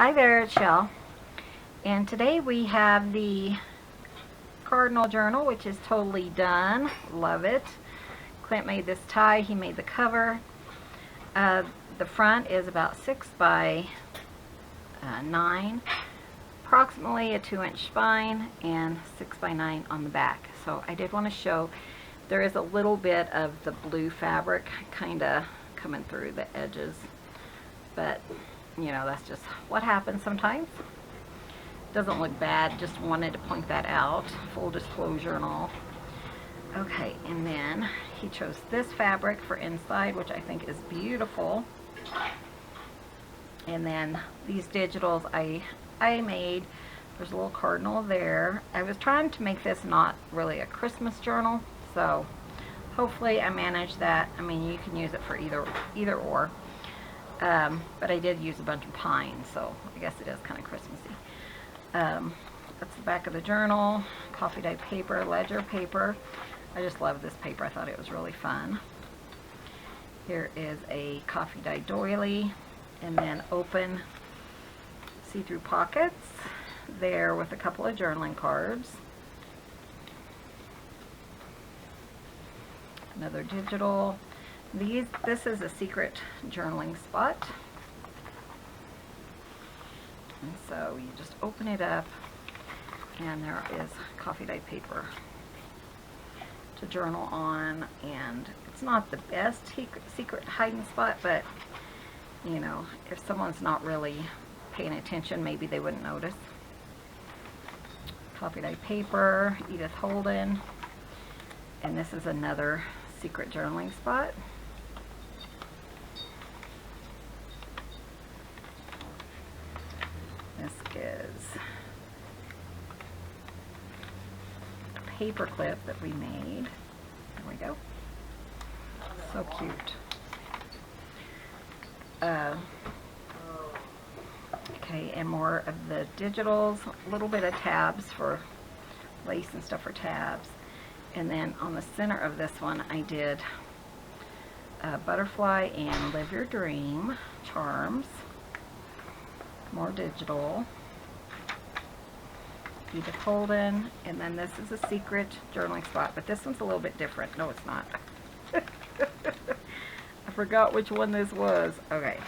Hi there, it's Chelle, and today we have the Cardinal Journal, which is totally done. Love it. Clint made this tie. He made the cover. The front is about 6 by 9, approximately a 2-inch spine, and 6 by 9 on the back. So I did want to show there is a little bit of the blue fabric kind of coming through the edges, but you know, that's just what happens sometimes. Doesn't look bad, just wanted to point that out, full disclosure and all. Okay, and then he chose this fabric for inside, which I think is beautiful. And then these digitals I made. There's a little cardinal there. I was trying to make this not really a Christmas journal, so hopefully I managed that. I mean, you can use it for either or. But I did use a bunch of pine, so I guess it is kind of Christmassy. That's the back of the journal. Coffee dye paper, ledger paper. I just love this paper. I thought it was really fun. Here is a coffee dye doily, and then open see-through pockets there with a couple of journaling cards. Another digital. This is a secret journaling spot. And so you just open it up, and there is coffee dye paper to journal on. And it's not the best secret hiding spot, but you know, if someone's not really paying attention, maybe they wouldn't notice. Coffee dye paper, Edith Holden, and this is another secret journaling spot. This is a paper clip that we made. There we go. So cute. Okay, and more of the digitals, a little bit of tabs for lace and stuff for tabs. And then on the center of this one, I did butterfly and live your dream charms. More digital. Edith Holden, and then this is a secret journaling spot, but this one's a little bit different. No, it's not. I forgot which one this was. Okay.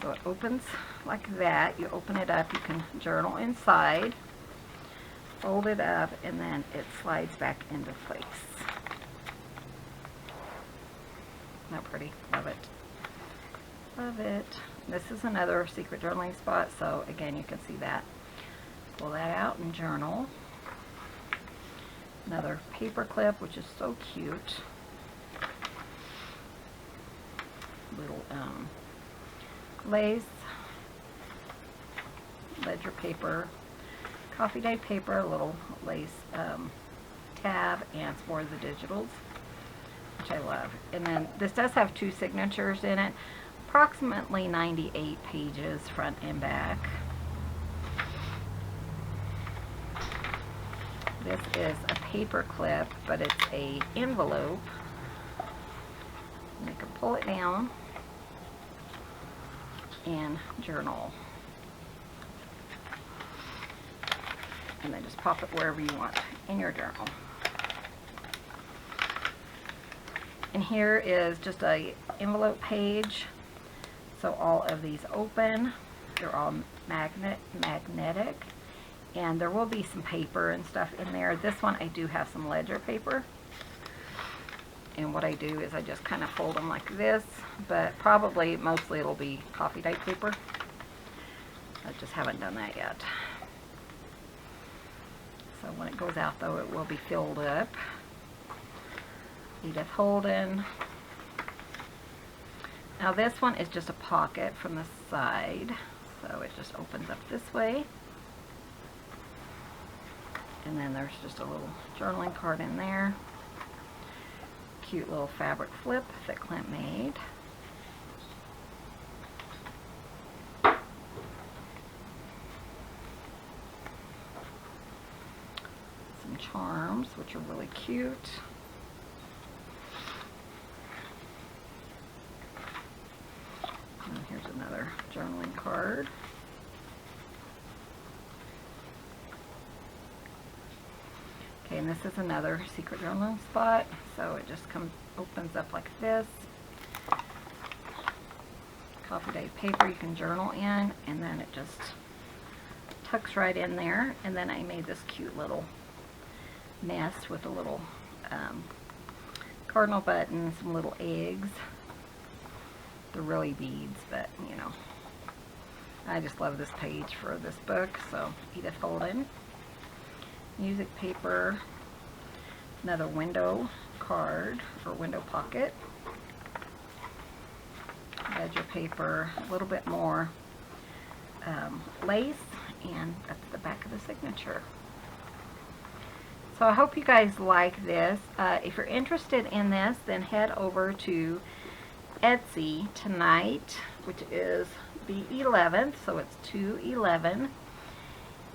So it opens like that. You open it up, you can journal inside, fold it up, and then it slides back into place. Isn't that pretty? Love it. Love it. This is another secret journaling spot, so again, you can see that. Pull that out and journal. Another paper clip, which is so cute. Little lace, ledger paper, coffee dye paper, a little lace tab, and some more of the digitals, which I love. And then this does have 2 signatures in it. Approximately 98 pages, front and back. This is a paper clip, but it's a envelope. You can pull it down and journal. And then just pop it wherever you want in your journal. And here is just a envelope page. So all of these open, they're all magnetic, and there will be some paper and stuff in there. This one I do have some ledger paper, and what I do is I just kind of fold them like this, but probably mostly it'll be coffee dye paper. I just haven't done that yet. So when it goes out though, it will be filled up. Edith Holden. Now this one is just a pocket from the side, so it just opens up this way. And then there's just a little journaling card in there. Cute little fabric flip that Clint made. Some charms, which are really cute. And here's another journaling card. Okay, and this is another secret journaling spot. So it just opens up like this. Coffee Day paper you can journal in, and then it just tucks right in there. And then I made this cute little nest with a little cardinal button, some little eggs. They're really beads, but you know, I just love this page for this book. So Edith Holden. Music paper, another window card or window pocket, ledger paper, a little bit more lace, and that's the back of the signature. So I hope you guys like this. If you're interested in this, then head over to Etsy tonight, which is the 11th, so it's 2/11,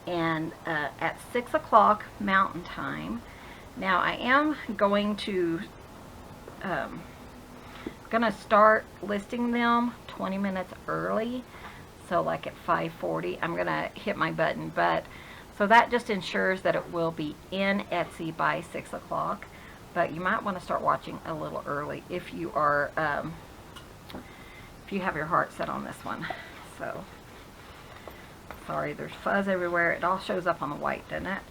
and at 6 o'clock Mountain Time. Now I am going to start listing them 20 minutes early, so like at 5:40 I'm gonna hit my button, but so that just ensures that it will be in Etsy by 6 o'clock. But you might want to start watching a little early if you are if you have your heart set on this one. So sorry, there's fuzz everywhere. It all shows up on the white, doesn't it?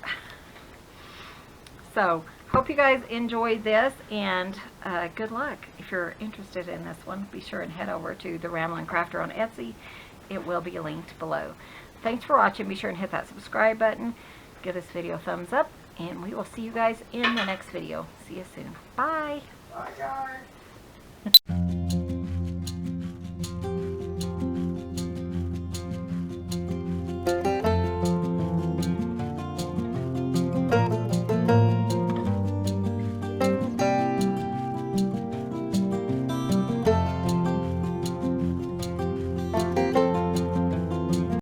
So hope you guys enjoyed this, and good luck. If you're interested in this one, be sure and head over to The Ramblin' Crafter on Etsy. It will be linked below. Thanks for watching. Be sure and hit that subscribe button. Give this video a thumbs up, and we will see you guys in the next video. See you soon. Bye. Bye, guys.